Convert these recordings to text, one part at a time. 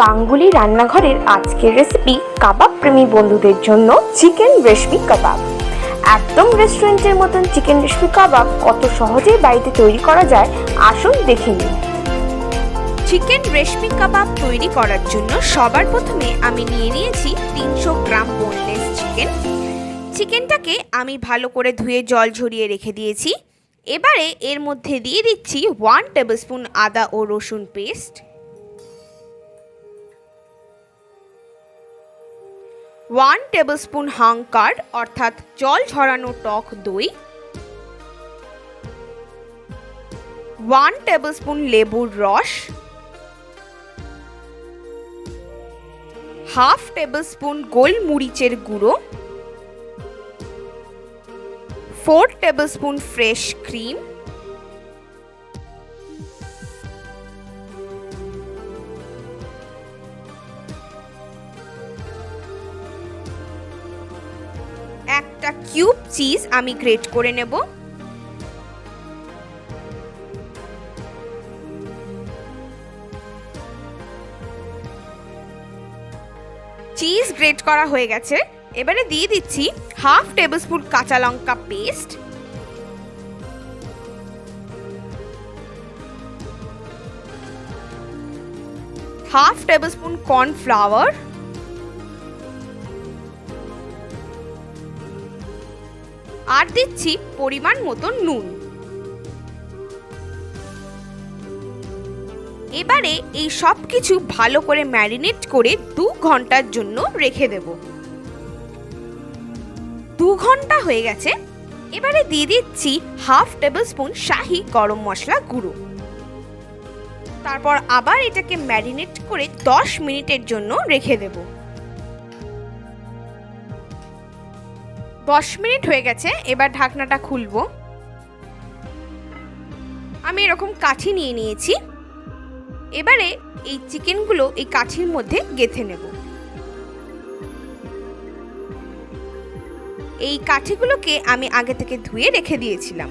গাঙ্গুলি রান্নাঘরের আজকের রেসিপি কাবাব প্রেমী বন্ধুদের জন্য চিকেন রেশমি কাবাব। একদম রেস্টুরেন্টের মতন চিকেন রেশমি কাবাব কত সহজেই বাড়িতে তৈরি করা যায় আসুন দেখে নিন। চিকেন রেশমি কাবাব তৈরি করার জন্য সবার প্রথমে আমি নিয়ে নিয়েছি 300 গ্রাম বোনলেস চিকেনটাকে আমি ভালো করে ধুয়ে জল ঝরিয়ে রেখে দিয়েছি। এবারে এর মধ্যে দিয়ে দিচ্ছি 1 টেবিলস্পুন আদা ও রসুন পেস্ট, 1 টেবিলস্পুন হাং কার্ড অর্থাৎ জল ঝরানো টক দই, 1 টেবিলস্পুন লেবুর রস, হাফ টেবিলস্পুন গোলমরিচের গুঁড়ো, 4 টেবিলস্পুন ফ্রেশ ক্রিম, একটা কিউব চিজ আমি গ্রেট করে নেব, চিজ গ্রেট করা হয়ে গেছে। এবারে দিয়ে দিচ্ছি হাফ টেবিলস্পুন কাঁচা লঙ্কা পেস্ট, হাফ টেবিলস্পুন কর্নফ্লাওয়ার, আর দিচ্ছি পরিমাণ মতো নুন। এবারে এই সব কিছু ভালো করে ম্যারিনেট করে 2 ঘন্টার জন্য রেখে দেব। 2 ঘন্টা হয়ে গেছে। এবারে দিয়ে দিচ্ছি হাফ টেবিলস্পুন শাহি গরম মশলা গুঁড়ো। তারপর আবার এটাকে ম্যারিনেট করে 10 মিনিটের জন্য রেখে দেব। 10 মিনিট হয়ে গেছে। এবার ঢাকনাটা খুলবো। আমি এরকম কাঠি নিয়ে নিয়েছি। এবারে এই চিকেনগুলো এই কাঠির মধ্যে গেঁথে নেব। এই কাঠিগুলোকে আমি আগে থেকে ধুয়ে রেখে দিয়েছিলাম।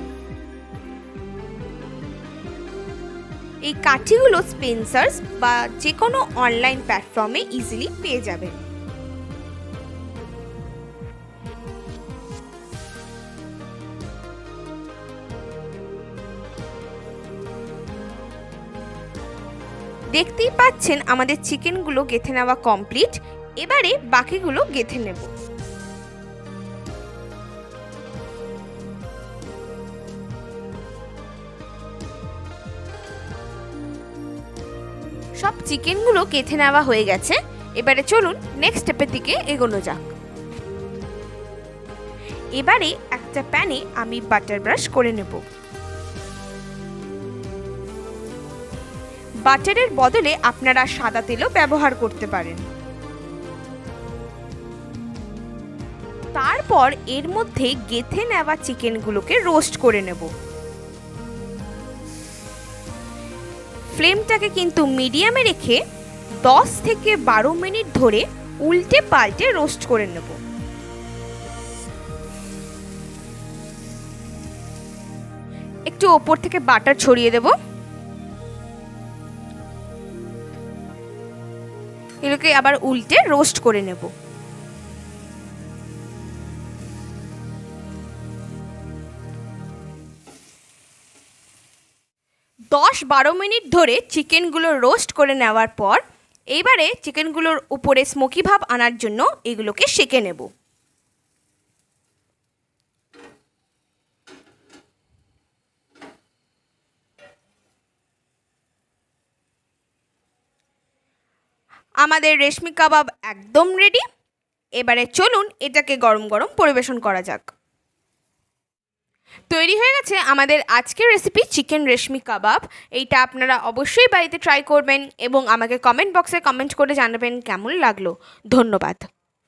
এই কাঠিগুলো স্পেন্সার্স বা যে কোনো অনলাইন প্ল্যাটফর্মে ইজিলি পেয়ে যাবেন। দেখতেই পাচ্ছেন আমাদের চিকেনগুলো গেঁথে নেওয়া কমপ্লিট। এবারে বাকিগুলো গেঁথে নেব। সব চিকেনগুলো গেঁথে নেওয়া হয়ে গেছে। এবারে চলুন নেক্সট স্টেপের দিকে এগোনো যাক। এবারে একটা প্যানে আমি বাটার ব্রাশ করে নেব। বাটারের বদলে আপনারা সাদা তেলও ব্যবহার করতে পারেন। তারপর এর মধ্যে গেঁথে নেওয়া চিকেনগুলোকে রোস্ট করে নেব। ফ্লেমটাকে কিন্তু মিডিয়ামে রেখে 10 থেকে 12 মিনিট ধরে উল্টে পাল্টে রোস্ট করে নেব। একটু ওপর থেকে বাটার ছড়িয়ে দেব। এগুলোকে আবার উল্টে রোস্ট করে নেব। 10-12 মিনিট ধরে চিকেনগুলো রোস্ট করে নেওয়ার পর এইবারে চিকেনগুলোর উপরে স্মোকি ভাব আনার জন্য এগুলোকে সেঁকে নেব। আমাদের রেশমি কাবাব একদম রেডি। এবারে চলুন এটাকে গরম গরম পরিবেশন করা যাক। তৈরি হয়ে গেছে আমাদের আজকের রেসিপি চিকেন রেশমি কাবাব। এইটা আপনারা অবশ্যই বাড়িতে ট্রাই করবেন এবং আমাকে কমেন্ট বক্সে কমেন্ট করে জানাবেন কেমন লাগলো। ধন্যবাদ।